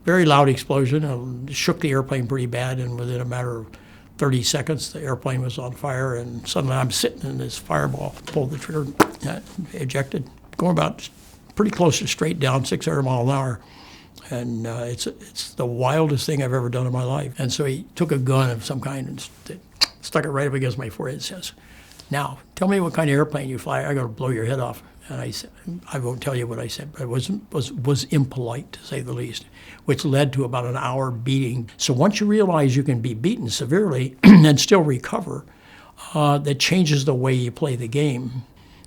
very loud explosion. It shook the airplane pretty bad, and within a matter of 30 seconds, the airplane was on fire, and suddenly I'm sitting in this fireball, pulled the trigger, ejected, going about pretty close to straight down, 600 miles an hour. And it's the wildest thing I've ever done in my life. And so he took a gun of some kind and stuck it right up against my forehead and says, "Now, tell me what kind of airplane you fly. I'm going to blow your head off." And I said, I won't tell you what I said, but it was impolite, to say the least, which led to about an hour beating. So once you realize you can be beaten severely and still recover, that changes the way you play the game.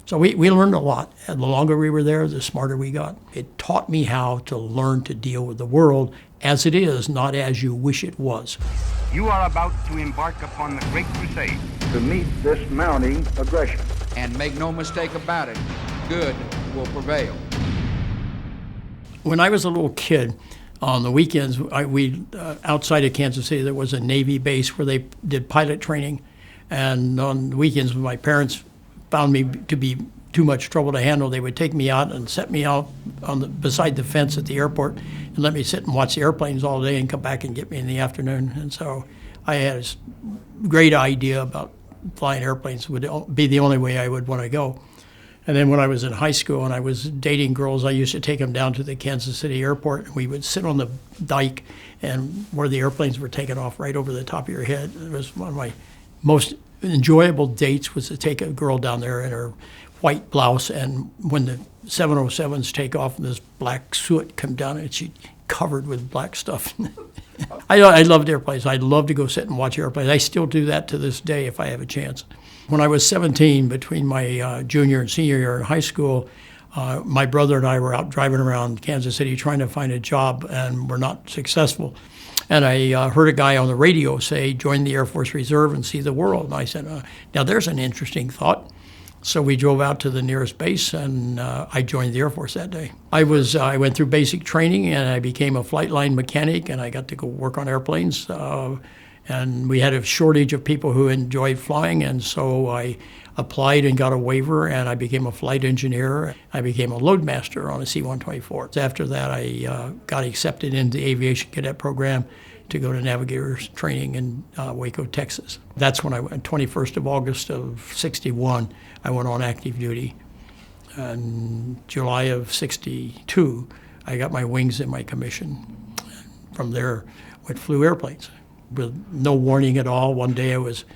So we learned a lot. And the longer we were there, the smarter we got. It taught me how to learn to deal with the world as it is, not as you wish it was. You are about to embark upon the great crusade to meet this mounting aggression. And make no mistake about it, good will prevail. When I was a little kid, on the weekends, outside of Kansas City, there was a Navy base where they did pilot training. And on the weekends, when my parents found me to be too much trouble to handle, they would take me out and set me out beside the fence at the airport and let me sit and watch the airplanes all day and come back and get me in the afternoon. And so I had this great idea about flying airplanes would be the only way I would want to go. And then when I was in high school and I was dating girls, I used to take them down to the Kansas City airport, and we would sit on the dike and where the airplanes were taking off right over the top of your head. It was one of my most enjoyable dates, was to take a girl down there in her white blouse, and when the 707s take off and this black soot come down, and she's covered with black stuff. I loved airplanes. I'd love to go sit and watch airplanes. I still do that to this day if I have a chance. When I was 17, between my junior and senior year in high school, my brother and I were out driving around Kansas City trying to find a job, and were not successful. And I heard a guy on the radio say, "Join the Air Force Reserve and see the world." And I said, now there's an interesting thought. So we drove out to the nearest base, and I joined the Air Force that day. I went through basic training, and I became a flight line mechanic, and I got to go work on airplanes. And we had a shortage of people who enjoyed flying, and so I applied and got a waiver, and I became a flight engineer. I became a loadmaster on a C-124. After that, I got accepted into the aviation cadet program to go to navigators training in Waco, Texas. That's when 21st of August of 61, I went on active duty. In July of 62, I got my wings in my commission. From there, I flew airplanes with no warning at all. One day I was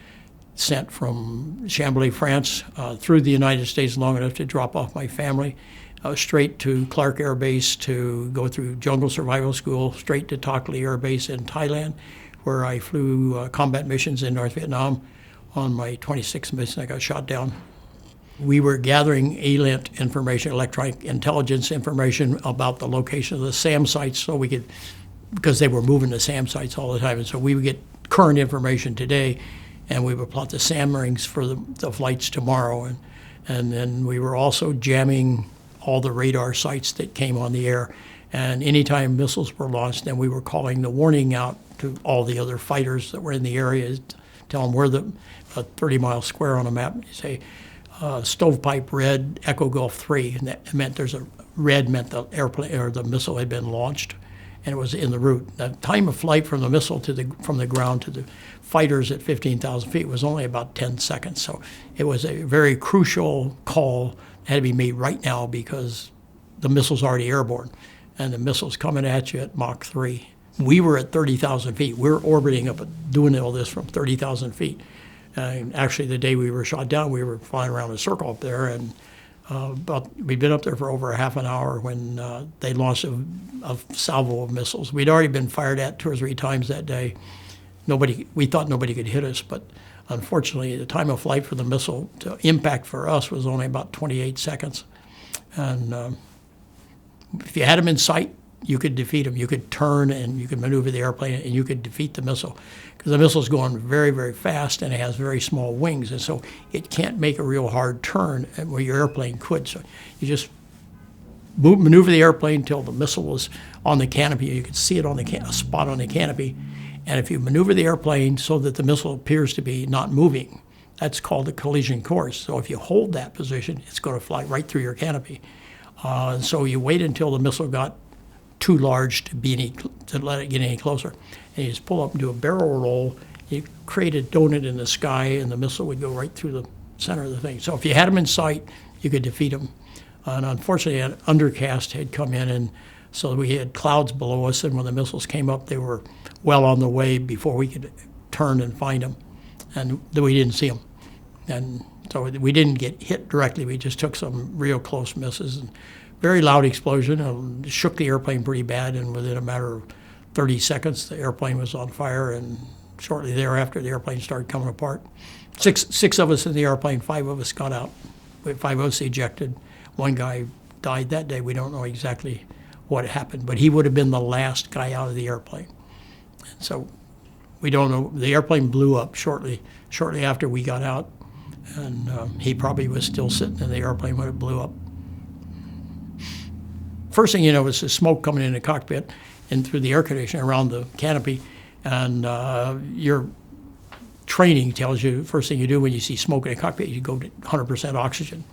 sent from Chambly, France, through the United States long enough to drop off my family, straight to Clark Air Base to go through Jungle Survival School, straight to Takhli Air Base in Thailand, where I flew combat missions in North Vietnam. On my 26th mission, I got shot down. We were gathering ELINT information, electronic intelligence information, about the location of the SAM sites, so we could, because they were moving the SAM sites all the time, and so we would get current information today, and we would plot the SAM rings for the flights tomorrow. And then we were also jamming all the radar sites that came on the air. And anytime missiles were launched, then we were calling the warning out to all the other fighters that were in the area, tell them where a 30-mile square on a map. You say, stovepipe red, Echo Gulf 3, and that meant red meant the airplane or the missile had been launched, and it was in the route. The time of flight from the missile from the ground to the fighters at 15,000 feet was only about 10 seconds. So it was a very crucial call that had to be made right now, because the missile's already airborne, and the missile's coming at you at Mach 3. We were at 30,000 feet. We're orbiting up, doing all this from 30,000 feet. And actually, the day we were shot down, we were flying around a circle up there, and but we'd been up there for over a half an hour when they launched a salvo of missiles. We'd already been fired at 2 or 3 times that day. We thought nobody could hit us, but unfortunately, the time of flight for the missile to impact for us was only about 28 seconds. And if you had them in sight, you could defeat them. You could turn and you could maneuver the airplane and you could defeat the missile, because the missile's going very, very fast and it has very small wings, and so it can't make a real hard turn where your airplane could. So you just maneuver the airplane until the missile was on the canopy. You could see it on a spot on the canopy, and if you maneuver the airplane so that the missile appears to be not moving, that's called a collision course. So if you hold that position, it's going to fly right through your canopy. So you wait until the missile got too large to let it get any closer. And you just pull up and do a barrel roll. You create a donut in the sky, and the missile would go right through the center of the thing. So if you had them in sight, you could defeat them. And unfortunately, an undercast had come in, and so we had clouds below us, and when the missiles came up, they were well on the way before we could turn and find them, and we didn't see them. And so we didn't get hit directly. We just took some real close misses. And very loud explosion. It shook the airplane pretty bad, and within a matter of 30 seconds, the airplane was on fire, and shortly thereafter, the airplane started coming apart. Six of us in the airplane, 5 of us got out. 5 of us ejected. One guy died that day. We don't know exactly what happened, but he would have been the last guy out of the airplane. And so we don't know. The airplane blew up shortly after we got out, and he probably was still sitting in the airplane when it blew up. First thing you know is the smoke coming in the cockpit and through the air conditioner around the canopy, and your training tells you first thing you do when you see smoke in a cockpit, you go to 100% oxygen.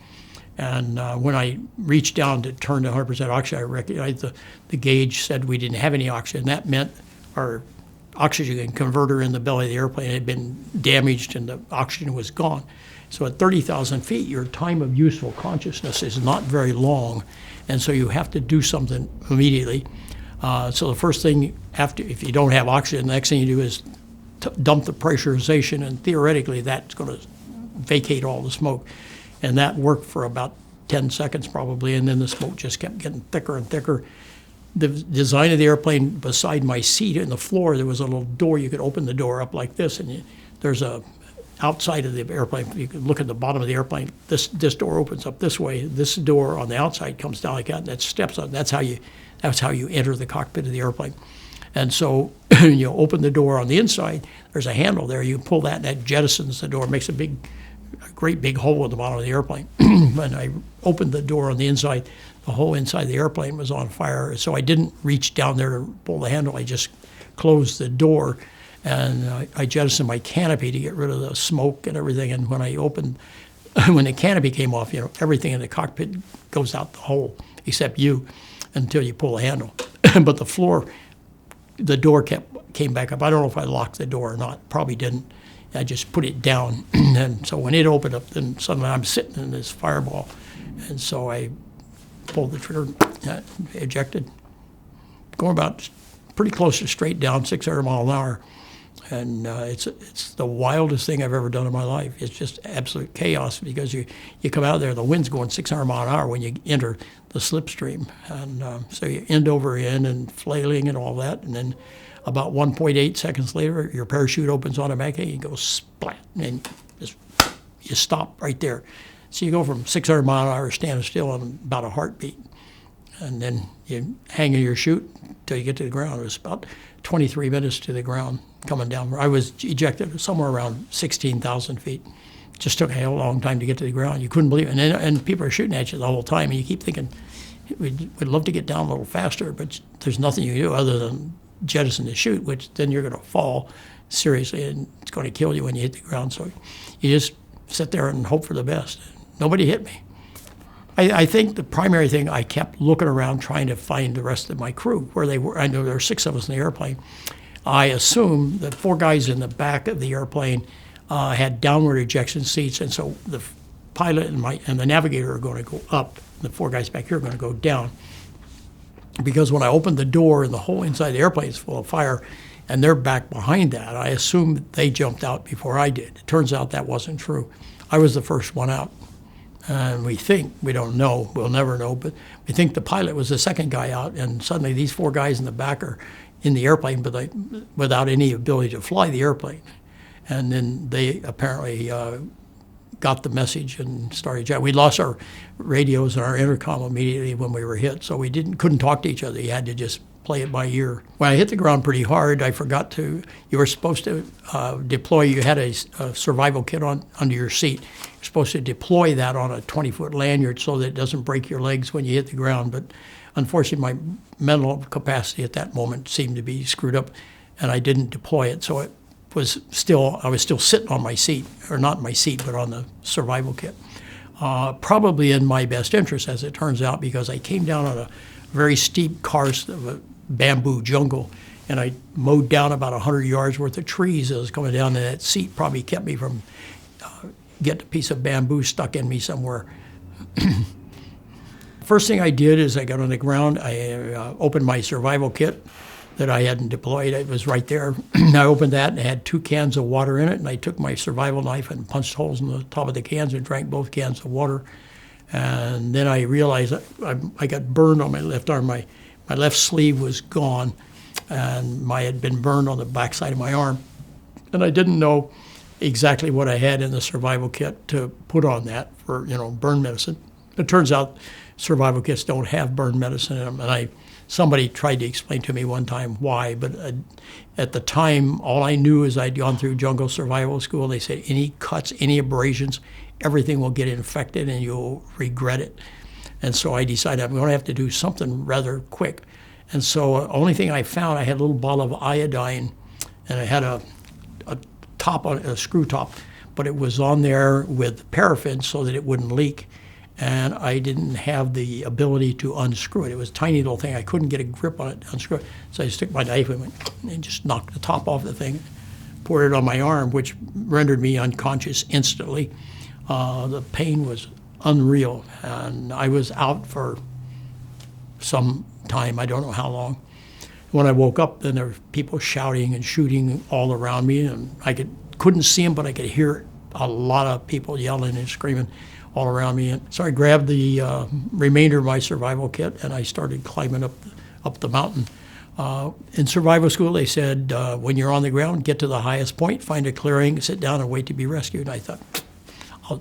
And when I reached down to turn to 100% oxygen, I recognized the gauge said we didn't have any oxygen. That meant our oxygen converter in the belly of the airplane had been damaged and the oxygen was gone. So at 30,000 feet, your time of useful consciousness is not very long, and so you have to do something immediately. So the first thing, if you don't have oxygen, the next thing you do is dump the pressurization, and theoretically that's going to vacate all the smoke. And that worked for about 10 seconds probably, and then the smoke just kept getting thicker and thicker. The design of the airplane, beside my seat in the floor, there was a little door. You could open the door up like this, and there's a outside of the airplane. You can look at the bottom of the airplane. This door opens up this way. This door on the outside comes down like that, and that steps on. That's how you enter the cockpit of the airplane. And so you open the door on the inside. There's a handle there. You pull that, and that jettisons the door, makes a great big hole at the bottom of the airplane. When I opened the door on the inside, the whole inside of the airplane was on fire. So I didn't reach down there to pull the handle. I just closed the door, and I jettisoned my canopy to get rid of the smoke and everything. And when when the canopy came off, everything in the cockpit goes out the hole except you until you pull the handle. But the door came back up. I don't know if I locked the door or not. Probably didn't. I just put it down, and so when it opened up, then suddenly I'm sitting in this fireball, and so I pulled the trigger, ejected, going about pretty close to straight down, 600 miles an hour, and it's the wildest thing I've ever done in my life. It's just absolute chaos because you come out there, the wind's going 600 miles an hour when you enter the slipstream, and so you end over end and flailing and all that, and then about 1.8 seconds later, your parachute opens automatically, and you go splat, and you stop right there. So you go from 600 mile an hour standing still on about a heartbeat, and then you hang your chute until you get to the ground. It was about 23 minutes to the ground coming down. I was ejected somewhere around 16,000 feet. Just took a hell of a long time to get to the ground. You couldn't believe it. And people are shooting at you the whole time, and you keep thinking, we'd love to get down a little faster, but there's nothing you can do other than jettison the chute, which then you're going to fall seriously, and it's going to kill you when you hit the ground. So you just sit there and hope for the best. Nobody hit me. I think the primary thing, I kept looking around trying to find the rest of my crew, where they were. I know there were 6 of us in the airplane. I assumed the 4 guys in the back of the airplane had downward ejection seats, and so the pilot and the navigator are going to go up. The 4 guys back here are going to go down. Because when I opened the door and the whole inside of the airplane is full of fire, and they're back behind that, I assumed they jumped out before I did. It turns out that wasn't true. I was the first one out. And we don't know, we'll never know, but we think the pilot was the second guy out, and suddenly these 4 guys in the back are in the airplane, but without any ability to fly the airplane. And then they apparently got the message and started chatting. We lost our radios and our intercom immediately when we were hit, so we couldn't talk to each other. You had to just play it by ear. When I hit the ground pretty hard, I forgot to. You were supposed to deploy. You had a survival kit under your seat. You're supposed to deploy that on a 20-foot lanyard so that it doesn't break your legs when you hit the ground. But unfortunately, my mental capacity at that moment seemed to be screwed up, and I didn't deploy it. So I was still sitting on my seat, or not my seat, but on the survival kit. Probably in my best interest, as it turns out, because I came down on a very steep karst of a bamboo jungle, and I mowed down about 100 yards worth of trees as I was coming down, and that seat probably kept me from getting a piece of bamboo stuck in me somewhere. First thing I did is I got on the ground, I opened my survival kit that I hadn't deployed. It was right there. I opened that and it had 2 cans of water in it, and I took my survival knife and punched holes in the top of the cans and drank both cans of water. And then I realized I got burned on my left arm. My left sleeve was gone, and I had been burned on the backside of my arm. And I didn't know exactly what I had in the survival kit to put on that for, burn medicine. It turns out survival kits don't have burn medicine in them, and somebody tried to explain to me one time why, but at the time, all I knew is I'd gone through jungle survival school. They said any cuts, any abrasions, everything will get infected and you'll regret it. And so I decided I'm going to have to do something rather quick. And so the only thing I found, I had a little bottle of iodine, and I had a top on a screw top, but it was on there with paraffin so that it wouldn't leak. And I didn't have the ability to unscrew it. It was a tiny little thing. I couldn't get a grip on it to unscrew it. So I stuck my knife in it and just knocked the top off the thing, poured it on my arm, which rendered me unconscious instantly. The pain was unreal, and I was out for some time. I don't know how long. When I woke up, then there were people shouting and shooting all around me, and I couldn't see them, but I could hear a lot of people yelling and screaming all around me. And so I grabbed the remainder of my survival kit, and I started climbing up the mountain. In survival school, they said, when you're on the ground, get to the highest point, find a clearing, sit down, and wait to be rescued. And I thought,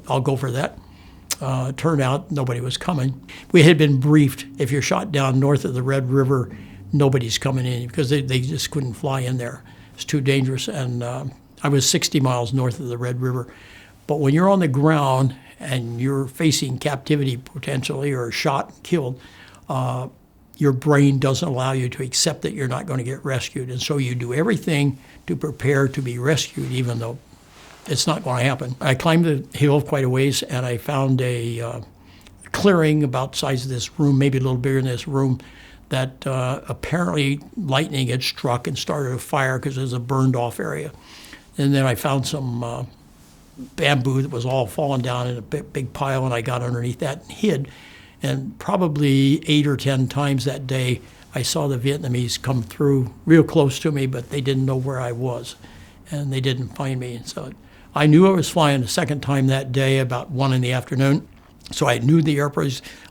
I'll go for that. It turned out nobody was coming. We had been briefed, if you're shot down north of the Red River, nobody's coming in, because they just couldn't fly in there. It's too dangerous. And I was 60 miles north of the Red River. But when you're on the ground and you're facing captivity potentially, or shot and killed, your brain doesn't allow you to accept that you're not going to get rescued. And so you do everything to prepare to be rescued, even though it's not going to happen. I climbed the hill quite a ways, and I found a clearing about the size of this room, maybe a little bigger than this room, that apparently lightning had struck and started a fire because it was a burned off area. And then I found some bamboo that was all fallen down in a big pile, and I got underneath that and hid. And probably 8 or 10 times that day, I saw the Vietnamese come through real close to me, but they didn't know where I was, and they didn't find me. And so I knew I was flying the second time that day about 1 in the afternoon. So I knew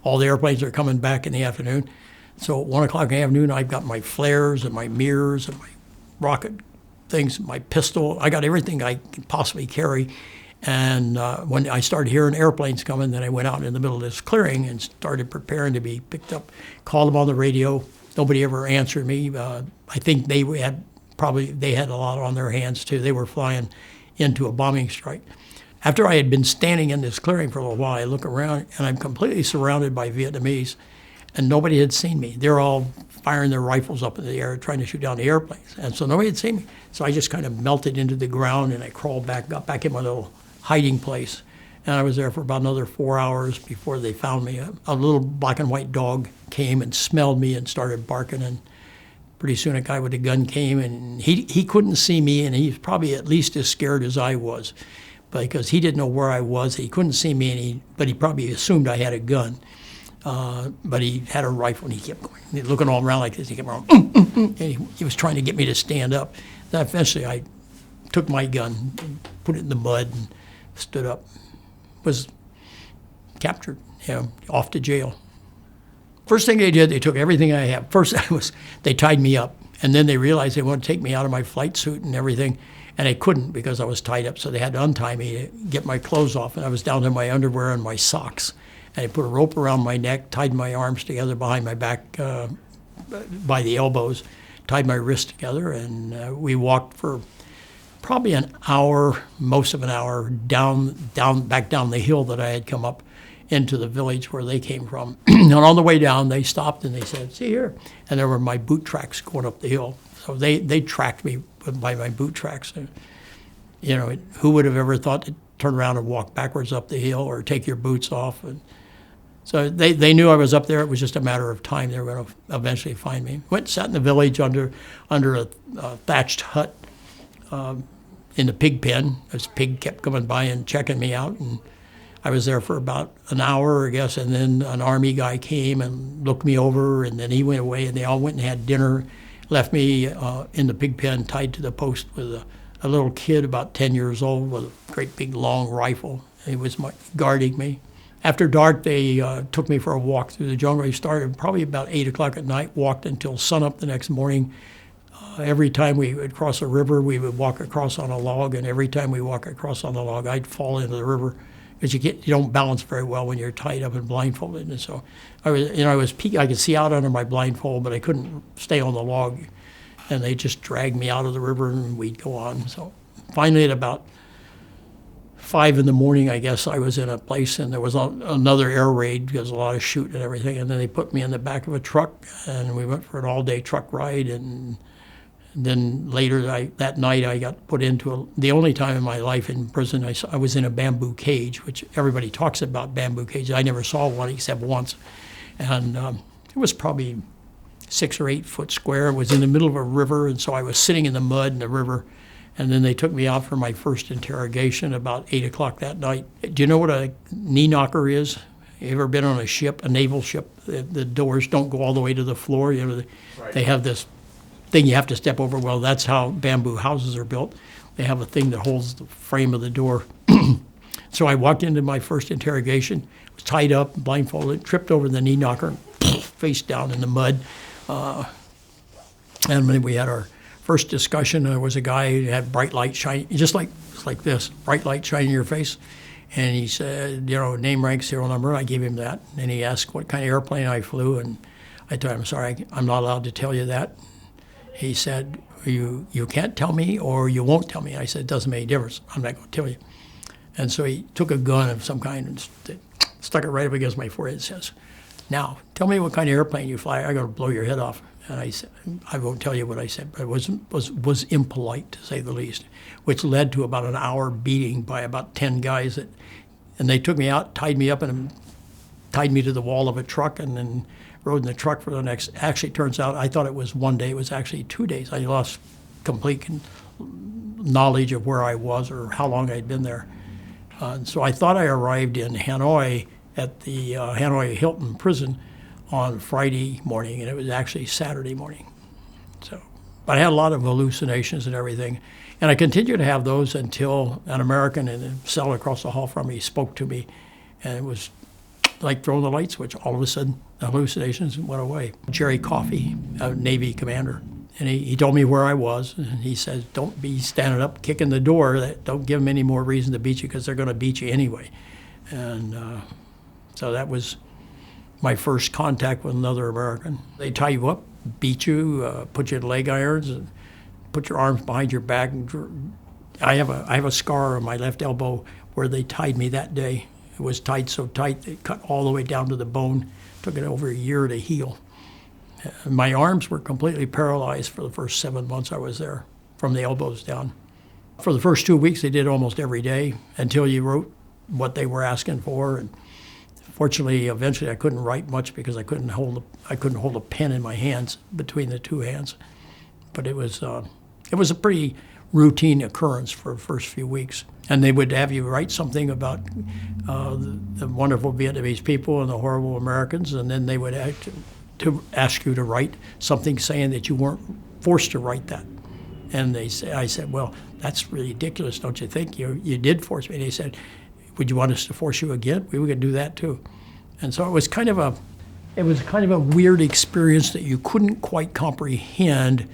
all the airplanes are coming back in the afternoon. So at 1 o'clock in the afternoon, I've got my flares and my mirrors and my rocket things, my pistol. I got everything I could possibly carry. And when I started hearing airplanes coming, then I went out in the middle of this clearing and started preparing to be picked up. Called them on the radio. Nobody ever answered me. I think they had a lot on their hands too. They were flying into a bombing strike. After I had been standing in this clearing for a little while, I look around and I'm completely surrounded by Vietnamese, and nobody had seen me. They're all firing their rifles up in the air, trying to shoot down the airplanes. And so nobody had seen me. So I just kind of melted into the ground, and I crawled back, got back in my little hiding place. And I was there for about another 4 hours before they found me. A little black and white dog came and smelled me and started barking. And pretty soon a guy with a gun came, and he couldn't see me, and he was probably at least as scared as I was, because he didn't know where I was. He couldn't see me, but he probably assumed I had a gun. But he had a rifle, and he kept going, looking all around like this. He kept going, and he was trying to get me to stand up. Then eventually I took my gun, and put it in the mud, and stood up. Was captured, off to jail. First thing they did, they took everything I had. First, they tied me up, and then they realized they wanted to take me out of my flight suit and everything, and they couldn't because I was tied up, so they had to untie me to get my clothes off, and I was down to my underwear and my socks. And they put a rope around my neck, tied my arms together behind my back by the elbows, tied my wrists together, and we walked for probably an hour, most of an hour, back down the hill that I had come up into the village where they came from. And on the way down, they stopped and they said, "See here," and there were my boot tracks going up the hill. So they tracked me by my boot tracks. And, who would have ever thought to turn around and walk backwards up the hill or take your boots off? And So they knew I was up there. It was just a matter of time. They were going to eventually find me. Went and sat in the village under a thatched hut in the pig pen. This pig kept coming by and checking me out, and I was there for about an hour, I guess, and then an Army guy came and looked me over, and then he went away, and they all went and had dinner, left me in the pig pen tied to the post with a little kid about 10 years old with a great big long rifle. He was guarding me. After dark, they took me for a walk through the jungle. We started probably about 8 o'clock at night, walked until sunup the next morning. Every time we would cross a river, we would walk across on a log, and every time we walk across on the log, I'd fall into the river because you don't balance very well when you're tied up and blindfolded. And so I could see out under my blindfold, but I couldn't stay on the log. And they just dragged me out of the river, and we'd go on. So finally, at about 5 in the morning, I guess, I was in a place, and there was another air raid because a lot of shooting and everything. And then they put me in the back of a truck, and we went for an all-day truck ride. And then later that night, I got put into the only time in my life in prison, I was in a bamboo cage, which everybody talks about bamboo cages. I never saw one except once. And it was probably 6 or 8 foot square. It was in the middle of a river, and so I was sitting in the mud in the river. And then they took me out for my first interrogation about 8 o'clock that night. Do you know what a knee knocker is? You ever been on a ship, a naval ship? The doors don't go all the way to the floor. They have this thing you have to step over. Well, that's how bamboo houses are built. They have a thing that holds the frame of the door. So I walked into my first interrogation, was tied up, blindfolded, tripped over the knee knocker, face down in the mud. And when we had our first discussion, there was a guy who had bright light shining, just like this, bright light shining in your face. And he said, name, rank, serial number. I gave him that. And he asked what kind of airplane I flew. And I told him, sorry, I'm not allowed to tell you that. He said, you can't tell me or you won't tell me. I said, it doesn't make any difference. I'm not going to tell you. And so he took a gun of some kind and stuck it right up against my forehead and says, now, tell me what kind of airplane you fly. I'm going to blow your head off. And I said, I won't tell you what I said, but it was impolite, to say the least, which led to about an hour beating by about 10 guys. And they took me out, tied me up, and tied me to the wall of a truck, and then rode in the truck for the next. Actually, it turns out I thought it was 1 day. It was actually 2 days. I lost complete knowledge of where I was or how long I'd been there. And so I thought I arrived in Hanoi at the Hanoi Hilton prison on Friday morning, and it was actually Saturday morning. So, but I had a lot of hallucinations and everything, and I continued to have those until an American in a cell across the hall from me spoke to me, and it was like throwing the light switch. All of a sudden, the hallucinations went away. Jerry Coffey, a Navy commander, and he told me where I was, and he says, don't be standing up kicking the door. Don't give them any more reason to beat you because they're going to beat you anyway. And so that was my first contact with another American. They tie you up, beat you, put you in leg irons, and put your arms behind your back. I have a scar on my left elbow where they tied me that day. It was tied so tight they cut all the way down to the bone. Took it over a year to heal. My arms were completely paralyzed for the first 7 months I was there, from the elbows down. For the first 2 weeks, they did almost every day until you wrote what they were asking for. And fortunately, eventually, I couldn't write much because I couldn't hold a pen in my hands, between the two hands. But it was a pretty routine occurrence for the first few weeks. And they would have you write something about the wonderful Vietnamese people and the horrible Americans, and then they would ask you to write something saying that you weren't forced to write that. And I said, well, that's ridiculous, don't you think? You did force me. And they said, would you want us to force you again? We could do that too. And so it was kind of a weird experience that you couldn't quite comprehend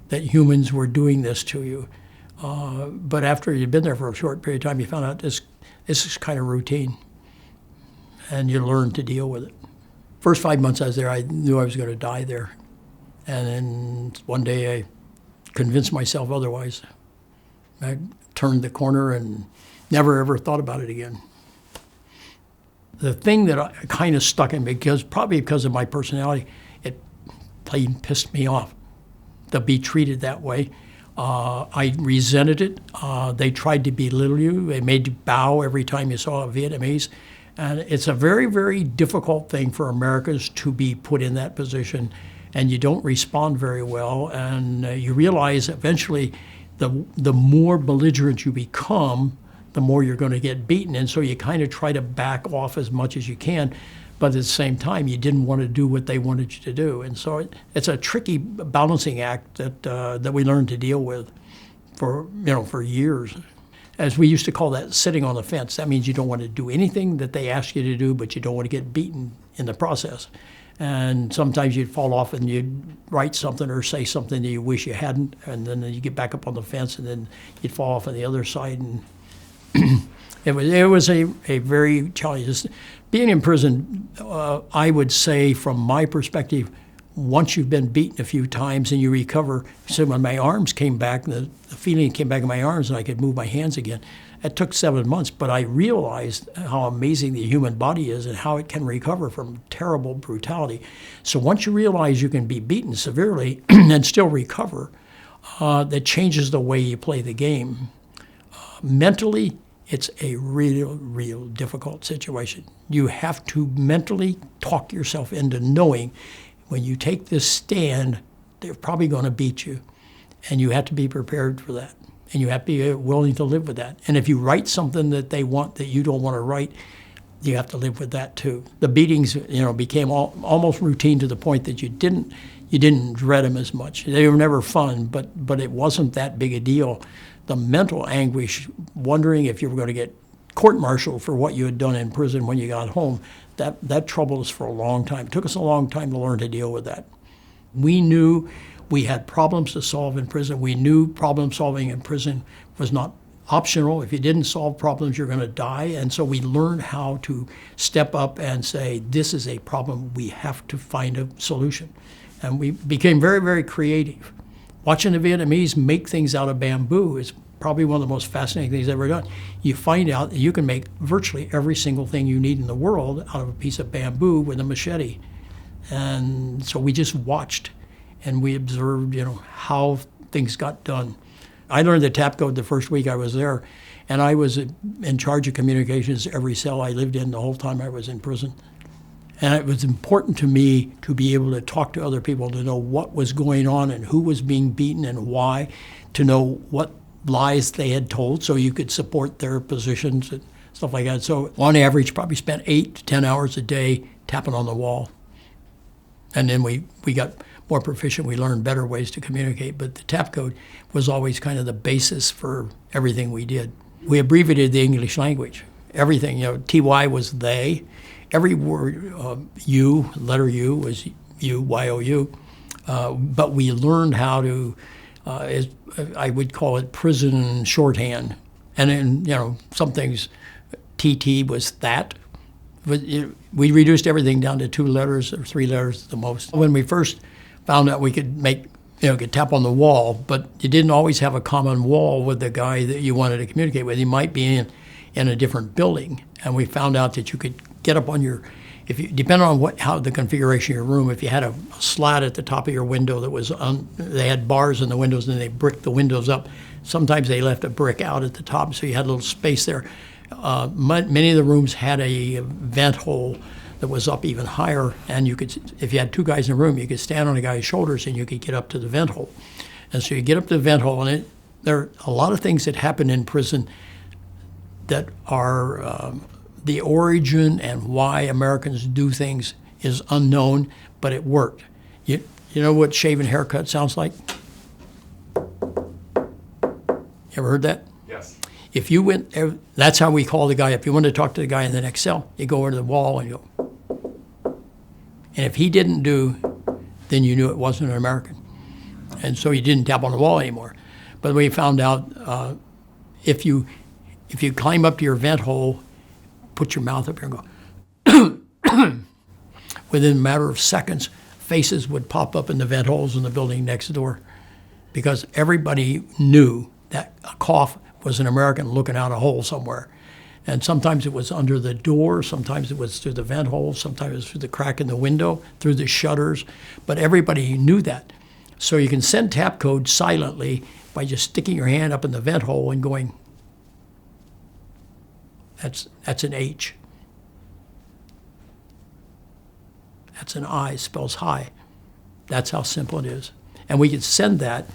that humans were doing this to you. But after you'd been there for a short period of time, you found out this is kind of routine, and you learn to deal with it. First 5 months I was there, I knew I was going to die there. And then one day I convinced myself otherwise. I turned the corner and never ever thought about it again. The thing that kind of stuck in me, probably because of my personality, it plain pissed me off to be treated that way. I resented it. They tried to belittle you. They made you bow every time you saw a Vietnamese. And it's a very, very difficult thing for Americans to be put in that position, and you don't respond very well. And you realize eventually the more belligerent you become, the more you're going to get beaten. And so you kind of try to back off as much as you can. But at the same time, you didn't want to do what they wanted you to do. And so it's a tricky balancing act that we learned to deal with for years. As we used to call that, sitting on the fence. That means you don't want to do anything that they ask you to do, but you don't want to get beaten in the process. And sometimes you'd fall off and you'd write something or say something that you wish you hadn't, and then you get back up on the fence, and then you'd fall off on the other side. And it was a very challenging. Being in prison, I would say, from my perspective, once you've been beaten a few times and you recover, so when my arms came back, the feeling came back in my arms and I could move my hands again, it took 7 months, but I realized how amazing the human body is and how it can recover from terrible brutality. So once you realize you can be beaten severely and still recover, that changes the way you play the game. Mentally, it's a real difficult situation. You have to mentally talk yourself into knowing when you take this stand, they're probably going to beat you. And you have to be prepared for that. And you have to be willing to live with that. And if you write something that they want that you don't want to write, you have to live with that too. The beatings, became almost routine to the point that you didn't dread them as much. They were never fun, but it wasn't that big a deal. The mental anguish, wondering if you were going to get court-martialed for what you had done in prison when you got home, that troubled us for a long time. It took us a long time to learn to deal with that. We knew we had problems to solve in prison. We knew problem solving in prison was not optional. If you didn't solve problems, you're going to die. And so we learned how to step up and say, this is a problem, we have to find a solution. And we became very, very creative. Watching the Vietnamese make things out of bamboo is probably one of the most fascinating things I've ever done. You find out that you can make virtually every single thing you need in the world out of a piece of bamboo with a machete. And so we just watched and we observed, how things got done. I learned the tap code the first week I was there, and I was in charge of communications every cell I lived in the whole time I was in prison. And it was important to me to be able to talk to other people, to know what was going on and who was being beaten and why, to know what lies they had told so you could support their positions and stuff like that. So on average, probably spent 8 to 10 hours a day tapping on the wall. And then we got more proficient. We learned better ways to communicate. But the tap code was always kind of the basis for everything we did. We abbreviated the English language. Everything, TY was they. Every word, U, letter U was U, Y-O-U. But we learned how to, I would call it prison shorthand. And then, some things, TT was that. But we reduced everything down to 2 letters or 3 letters at the most. When we first found out we could could tap on the wall, but you didn't always have a common wall with the guy that you wanted to communicate with. He might be in a different building. And we found out that you could get up on depending on how the configuration of your room, if you had a slat at the top of your window that was, they had bars in the windows and they bricked the windows up. Sometimes they left a brick out at the top, so you had a little space there. Many of the rooms had a vent hole that was up even higher, and you could, if you had 2 guys in a room, you could stand on a guy's shoulders and you could get up to the vent hole. And so you get up to the vent hole, and there are a lot of things that happen in prison that are the origin and why Americans do things is unknown, but it worked. You know what shaven haircut sounds like? You ever heard that? Yes. If you went, that's how we call the guy. If you wanted to talk to the guy in the next cell, you go over to the wall and you go. And if he didn't do, then you knew it wasn't an American. And so you didn't tap on the wall anymore. But we found out if you climb up to your vent hole, put your mouth up here and go, within a matter of seconds, faces would pop up in the vent holes in the building next door, because everybody knew that a cough was an American looking out a hole somewhere. And sometimes it was under the door, sometimes it was through the vent hole, sometimes it was through the crack in the window, through the shutters, but everybody knew that. So you can send tap code silently by just sticking your hand up in the vent hole and going, that's an H. That's an I, spells high. That's how simple it is. And we could send that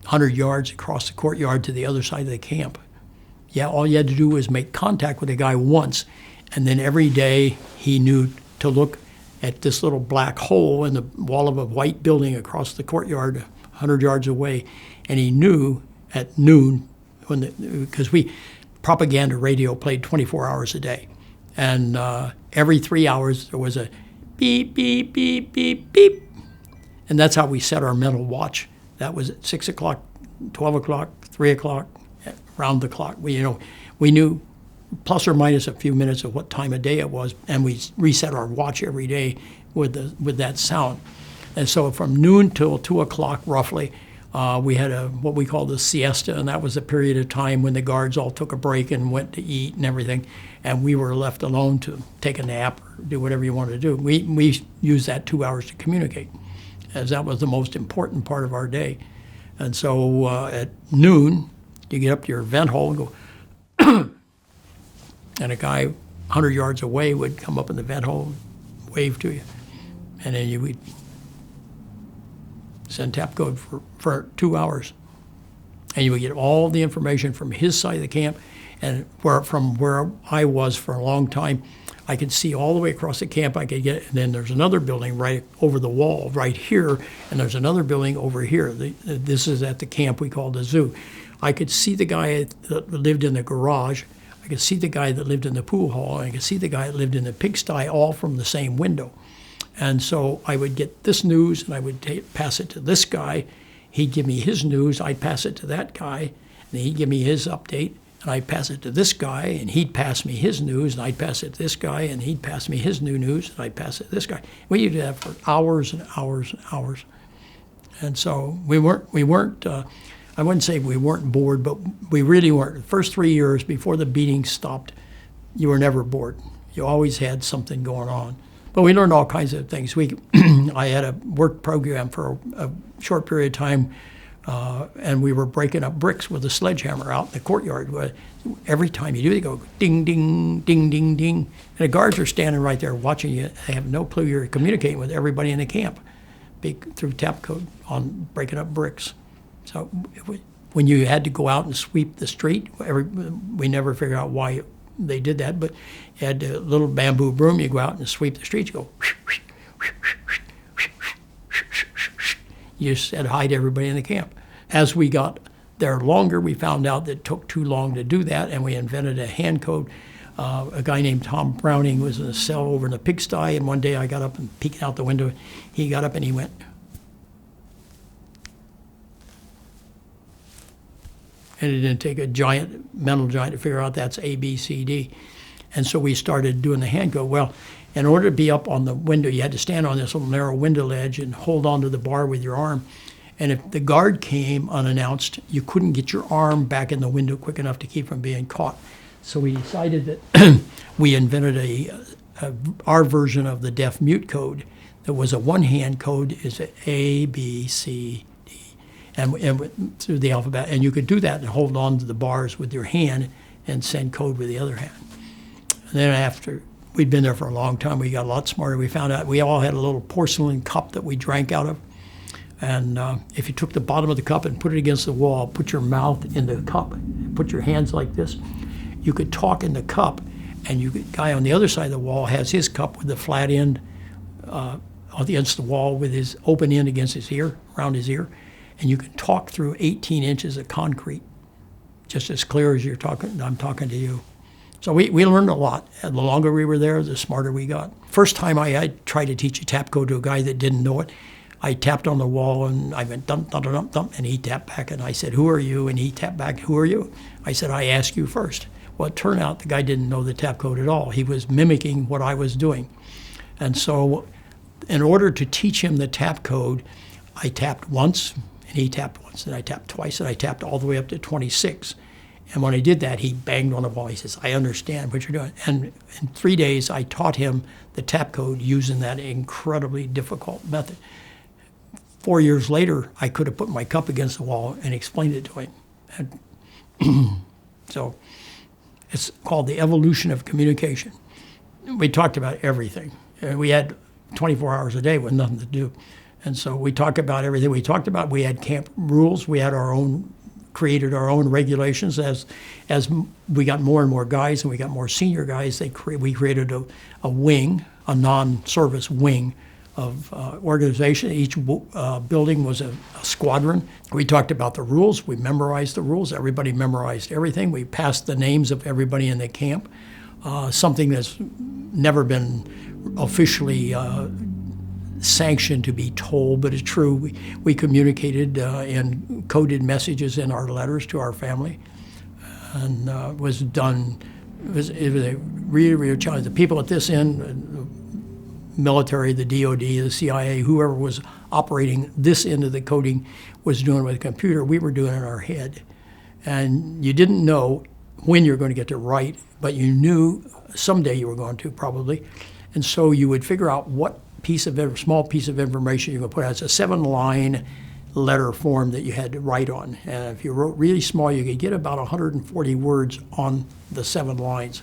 100 yards across the courtyard to the other side of the camp. Yeah, all you had to do was make contact with a guy once, and then every day he knew to look at this little black hole in the wall of a white building across the courtyard 100 yards away, and he knew at noon, because propaganda radio played 24 hours a day, and every 3 hours there was a beep, beep, beep, beep, beep, and that's how we set our mental watch. That was at 6 o'clock, 12 o'clock, 3 o'clock, round the clock. We knew plus or minus a few minutes of what time of day it was, and we reset our watch every day with that sound. And so from noon till 2 o'clock roughly, we had what we called the siesta, and that was a period of time when the guards all took a break and went to eat and everything, and we were left alone to take a nap or do whatever you wanted to do. We used that 2 hours to communicate, as that was the most important part of our day. And so at noon, you get up to your vent hole and go, and a guy 100 yards away would come up in the vent hole and wave to you. And then you would send tap code for 2 hours. And you would get all the information from his side of the camp. And from where I was for a long time, I could see all the way across the camp. I could get, and then there's another building right over the wall right here, and there's another building over here. This is at the camp we call the zoo. I could see the guy that lived in the garage. I could see the guy that lived in the pool hall. And I could see the guy that lived in the pigsty, all from the same window. And so I would get this news, and I would pass it to this guy. He'd give me his news. I'd pass it to that guy, and he'd give me his update. And I'd pass it to this guy, and he'd pass me his news, and I'd pass it to this guy, and he'd pass me his new news, and I'd pass it to this guy. We used to do that for hours and hours and hours. And so we weren't. I wouldn't say we weren't bored, but we really weren't. The first 3 years before the beating stopped, you were never bored. You always had something going on. But we learned all kinds of things. I had a work program for a short period of time, and we were breaking up bricks with a sledgehammer out in the courtyard. Every time you do it, you go ding, ding, ding, ding, ding. And the guards are standing right there watching you. They have no clue you're communicating with everybody in the camp through tap code on breaking up bricks. So when you had to go out and sweep the street, we never figured out why they did that, but you had a little bamboo broom, you go out and sweep the streets, you go, you said hi to everybody in the camp. As we got there longer, we found out that it took too long to do that, and we invented a hand code. A guy named Tom Browning was in a cell over in the pigsty, and one day I got up and peeked out the window. He got up and he went, and it didn't take a mental giant to figure out that's A, B, C, D. And so we started doing the hand code. Well, in order to be up on the window, you had to stand on this little narrow window ledge and hold onto the bar with your arm. And if the guard came unannounced, you couldn't get your arm back in the window quick enough to keep from being caught. So we decided that we invented our version of the deaf mute code. That was a one-hand code, is A, B, C, and through the alphabet, and you could do that and hold on to the bars with your hand and send code with the other hand. And then after we'd been there for a long time, we got a lot smarter. We found out we all had a little porcelain cup that we drank out of, and if you took the bottom of the cup and put it against the wall, put your mouth in the cup, put your hands like this, you could talk in the cup, and the guy on the other side of the wall has his cup with the flat end against the wall with his open end against his ear, around his ear. And you can talk through 18 inches of concrete, just as clear as I'm talking to you. So we learned a lot. And the longer we were there, the smarter we got. First time I tried to teach a tap code to a guy that didn't know it, I tapped on the wall and I went dump, dump, dump, dump, and he tapped back and I said, "Who are you?" And he tapped back, "Who are you?" I said, "I asked you first." Well, it turned out the guy didn't know the tap code at all. He was mimicking what I was doing. And so in order to teach him the tap code, I tapped once, and he tapped once, and I tapped twice, and I tapped all the way up to 26. And when I did that, he banged on the wall. He says, "I understand what you're doing." And in 3 days, I taught him the tap code using that incredibly difficult method. 4 years later, I could have put my cup against the wall and explained it to him. And so it's called the evolution of communication. We talked about everything. We had 24 hours a day with nothing to do. And so we talk about everything we talked about. We had camp rules. We had created our own regulations. As we got more and more guys and we got more senior guys, we created a wing, a non-service wing of organization. Each building was a squadron. We talked about the rules. We memorized the rules. Everybody memorized everything. We passed the names of everybody in the camp, something that's never been officially sanctioned to be told, but it's true. We communicated in coded messages in our letters to our family, and it was a really, really challenge. The people at this end, military, the DOD, the CIA, whoever was operating this end of the coding was doing it with a computer. We were doing it in our head. And you didn't know when you were going to get to write, but you knew someday you were going to, probably. And so you would figure out what small piece of information you were going to put out. It's a 7-line letter form that you had to write on. And if you wrote really small, you could get about 140 words on the 7 lines.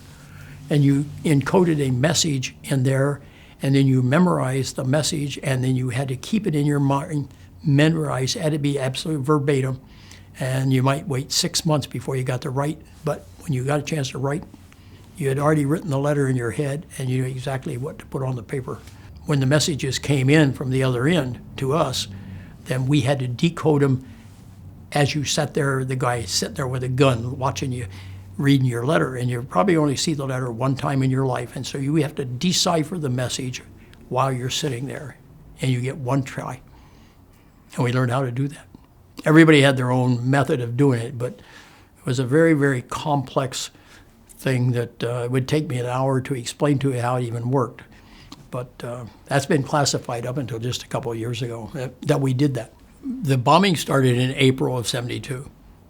And you encoded a message in there, and then you memorized the message, and then you had to keep it in your mind, memorized. It had to be absolute verbatim. And you might wait 6 months before you got to write, but when you got a chance to write, you had already written the letter in your head, and you knew exactly what to put on the paper. When the messages came in from the other end to us, then we had to decode them as you sat there, the guy sitting there with a gun watching you, reading your letter, and you probably only see the letter one time in your life, and so you have to decipher the message while you're sitting there, and you get one try. And we learned how to do that. Everybody had their own method of doing it, but it was a very, very complex thing that it would take me an hour to explain to you how it even worked. But that's been classified up until just a couple of years ago that we did that. The bombing started in April of '72.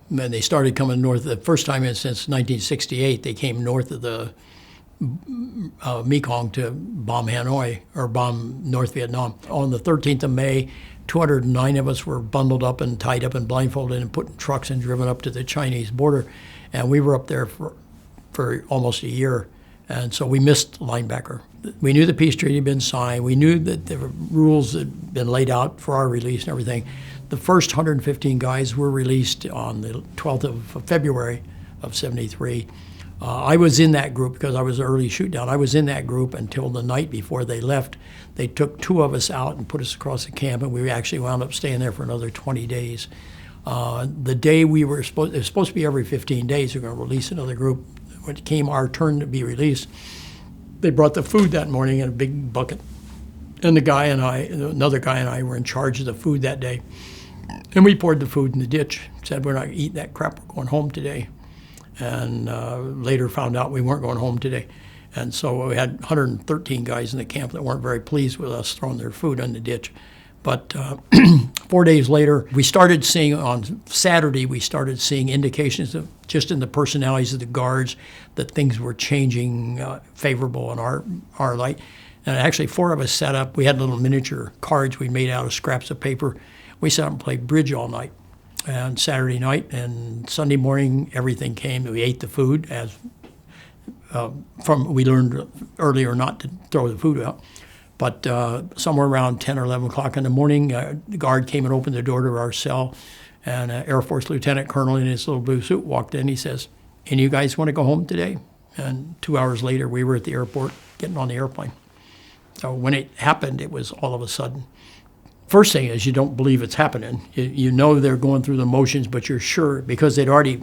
And they started coming north. The first time since 1968, they came north of the Mekong to bomb Hanoi, or bomb North Vietnam. On the 13th of May, 209 of us were bundled up and tied up and blindfolded and put in trucks and driven up to the Chinese border. And we were up there for almost a year. And so we missed linebacker. We knew the peace treaty had been signed. We knew that the rules had been laid out for our release and everything. The first 115 guys were released on the 12th of February of '73. I was in that group because I was an early shoot down. I was in that group until the night before they left. They took 2 of us out and put us across the camp, and we actually wound up staying there for another 20 days. The day it was supposed to be every 15 days, we were going to release another group. When it came our turn to be released, they brought the food that morning in a big bucket. And another guy and I were in charge of the food that day. And we poured the food in the ditch, said, we're not eating that crap, we're going home today. And later found out we weren't going home today. And so we had 113 guys in the camp that weren't very pleased with us throwing their food in the ditch. But 4 days later, we started seeing, on Saturday, indications of, just in the personalities of the guards, that things were changing favorable in our light. And actually 4 of us sat up. We had little miniature cards we made out of scraps of paper. We sat up and played bridge all night. And Saturday night and Sunday morning, everything came. We ate the food we learned earlier not to throw the food out. But somewhere around 10 or 11 o'clock in the morning, the guard came and opened the door to our cell, and an Air Force lieutenant colonel in his little blue suit walked in. He says, "Any of you guys want to go home today?" And 2 hours later, we were at the airport getting on the airplane. So when it happened, it was all of a sudden. First thing is, you don't believe it's happening. You know they're going through the motions, but you're sure, because they'd already,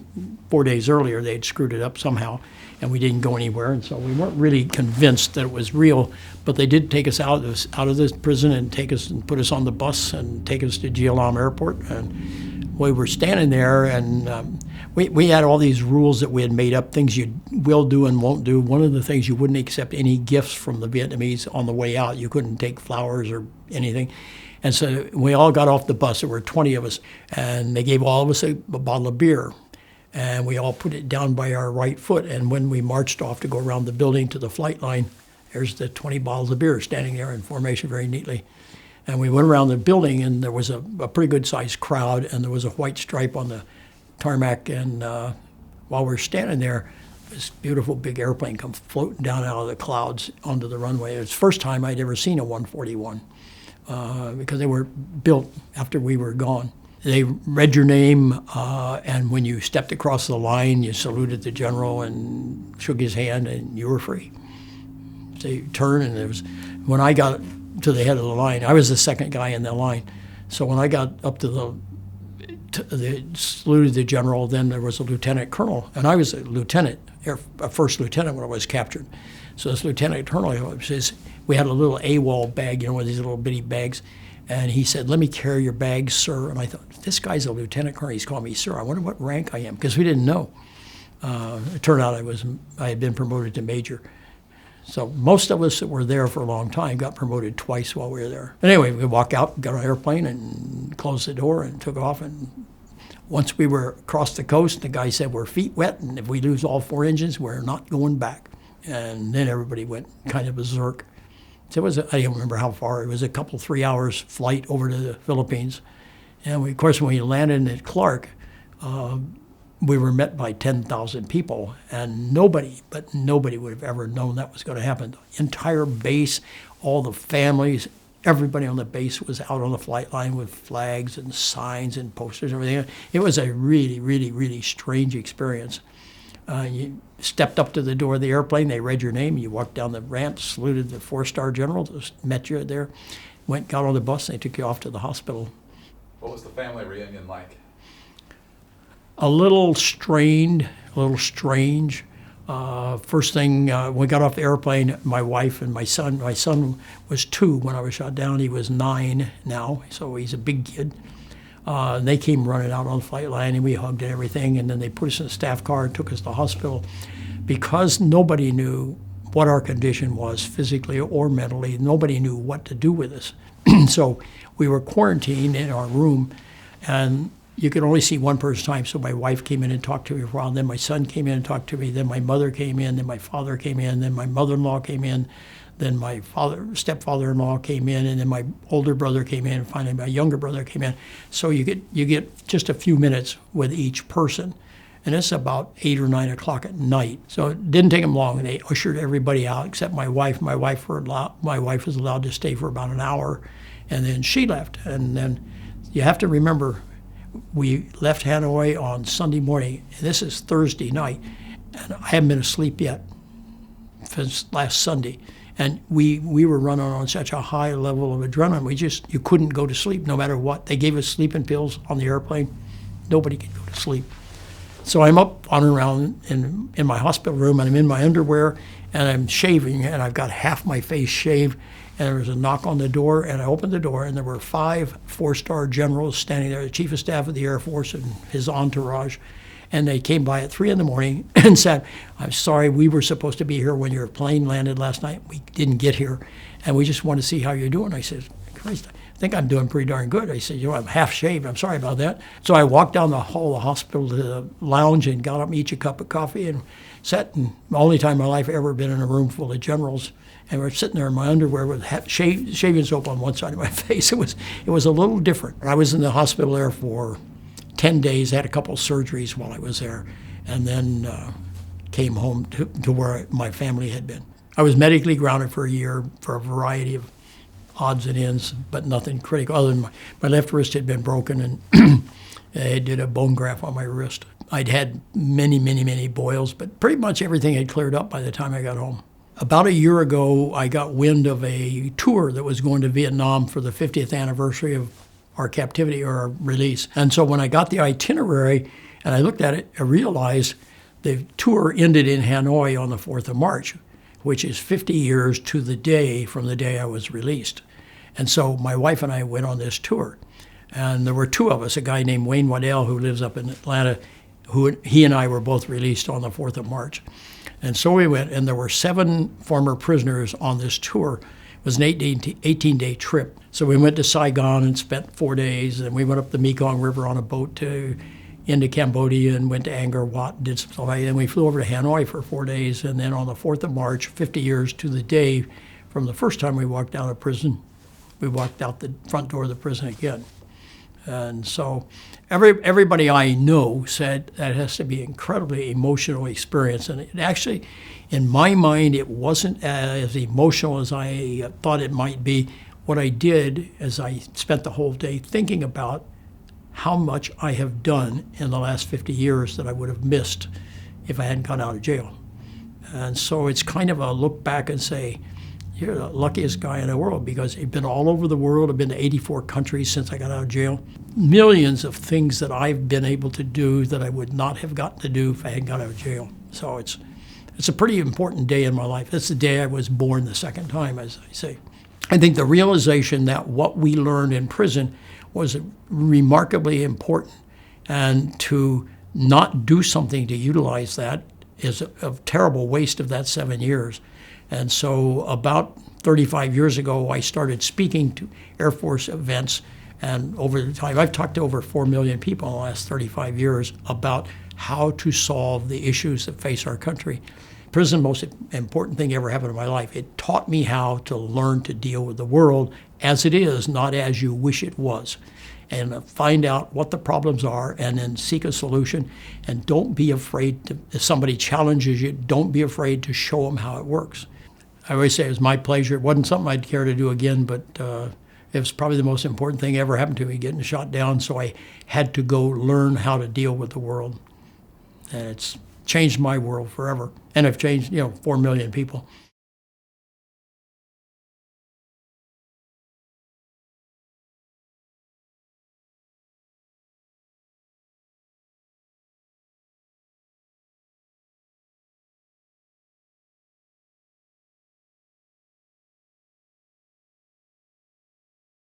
4 days earlier, they'd screwed it up somehow, and we didn't go anywhere. And so we weren't really convinced that it was real, but they did take us out of this prison and take us and put us on the bus and take us to Jialam Airport. And we were standing there, and we had all these rules that we had made up, things you will do and won't do. One of the things, you wouldn't accept any gifts from the Vietnamese on the way out. You couldn't take flowers or anything. And so we all got off the bus. There were 20 of us, and they gave all of us a bottle of beer. And we all put it down by our right foot. And when we marched off to go around the building to the flight line, there's the 20 bottles of beer standing there in formation very neatly. And we went around the building, and there was a pretty good-sized crowd, and there was a white stripe on the tarmac. And while we're standing there, this beautiful big airplane come floating down out of the clouds onto the runway. It was the first time I'd ever seen a 141 because they were built after we were gone. They read your name, and when you stepped across the line, you saluted the general and shook his hand, and you were free. So you turn, and there was, when I got to the head of the line, I was the second guy in the line. So when I got up to the saluted the general, then there was a lieutenant colonel, and I was a lieutenant, a first lieutenant when I was captured. So this lieutenant colonel says, we had a little AWOL bag, one of these little bitty bags, and he said, let me carry your bag, sir. And I thought, this guy's a lieutenant colonel, he's calling me sir. I wonder what rank I am, because we didn't know. It turned out I had been promoted to major. So most of us that were there for a long time got promoted twice while we were there. But anyway, we walked out, got on an airplane, and closed the door and took off. And once we were across the coast, the guy said, we're feet wet, and if we lose all 4 engines, we're not going back. And then everybody went kind of berserk. So it was, I don't remember how far, it was a couple, 3 hours flight over to the Philippines. And we, of course, when we landed at Clark, we were met by 10,000 people, and nobody would have ever known that was going to happen. The entire base, all the families, everybody on the base was out on the flight line with flags and signs and posters and everything. It was a really, really, really strange experience. You stepped up to the door of the airplane, they read your name, you walked down the ramp, saluted the 4-star general, met you there, got on the bus, and they took you off to the hospital. What was the family reunion like? A little strained, a little strange. First thing, when we got off the airplane, my wife and my son was 2 when I was shot down. He was 9 now, so he's a big kid. And they came running out on the flight line, and we hugged and everything, and then they put us in a staff car and took us to the hospital. Because nobody knew what our condition was physically or mentally, nobody knew what to do with us. So we were quarantined in our room, and you could only see one person at a time. So my wife came in and talked to me for a while, then my son came in and talked to me, then my mother came in, then my father came in, then my mother-in-law came in, then my stepfather-in-law came in, and then my older brother came in, and finally my younger brother came in. So you get just a few minutes with each person, and it's about 8 or 9 o'clock at night. So it didn't take them long. They ushered everybody out except my wife. My wife was allowed to stay for about an hour, and then she left. And then you have to remember, we left Hanoi on Sunday morning, and this is Thursday night, and I haven't been asleep yet since last Sunday. And we were running on such a high level of adrenaline, you couldn't go to sleep no matter what. They gave us sleeping pills on the airplane. Nobody could go to sleep. So I'm up on and around in my hospital room, and I'm in my underwear, and I'm shaving, and I've got half my face shaved, and there was a knock on the door, and I opened the door, and there were 5 4-star generals standing there, the Chief of Staff of the Air Force and his entourage, and they came by at 3 in the morning and said, I'm sorry, we were supposed to be here when your plane landed last night. We didn't get here, and we just want to see how you're doing. I said, Christ, I think I'm doing pretty darn good. I said, I'm half shaved. I'm sorry about that. So I walked down the hall of the hospital to the lounge and got up and eat a cup of coffee and sat. And the only time in my life I've ever been in a room full of generals, and we're sitting there in my underwear with shaving soap on one side of my face. It was a little different. I was in the hospital there for 10 days, had a couple of surgeries while I was there, and then came home to where my family had been. I was medically grounded for a year for a variety of odds and ends, but nothing critical other than my left wrist had been broken, and I did a bone graft on my wrist. I'd had many, many, many boils, but pretty much everything had cleared up by the time I got home. About a year ago, I got wind of a tour that was going to Vietnam for the 50th anniversary of our captivity or our release. And so when I got the itinerary and I looked at it, I realized the tour ended in Hanoi on the 4th of March, which is 50 years to the day from the day I was released. And so my wife and I went on this tour. And there were 2 of us, a guy named Wayne Waddell who lives up in Atlanta, he and I were both released on the 4th of March. And so we went, and there were 7 former prisoners on this tour. It was an 18-day trip. So we went to Saigon and spent 4 days, and we went up the Mekong River on a boat into Cambodia and went to Angkor Wat and did some stuff. And we flew over to Hanoi for 4 days, and then on the 4th of March, 50 years to the day from the first time we walked out of prison, we walked out the front door of the prison again. And so everybody I know said that has to be an incredibly emotional experience. And it actually, in my mind, it wasn't as emotional as I thought it might be. What I did is I spent the whole day thinking about how much I have done in the last 50 years that I would have missed if I hadn't got out of jail. And so it's kind of a look back and say, you're the luckiest guy in the world, because I've been all over the world. I've been to 84 countries since I got out of jail. Millions of things that I've been able to do that I would not have gotten to do if I hadn't got out of jail. So it's a pretty important day in my life. It's the day I was born the second time, as I say. I think the realization that what we learned in prison was remarkably important, and to not do something to utilize that is a terrible waste of that 7 years. And so about 35 years ago, I started speaking to Air Force events, and over the time, I've talked to over 4 million people in the last 35 years about how to solve the issues that face our country. Prison, most important thing ever happened in my life. It taught me how to learn to deal with the world as it is, not as you wish it was. And find out what the problems are and then seek a solution. And don't be afraid to, if somebody challenges you, don't be afraid to show them how it works. I always say it was my pleasure. It wasn't something I'd care to do again, but it was probably the most important thing ever happened to me, getting shot down. So I had to go learn how to deal with the world. And it's changed my world forever. And I've changed, 4 million people.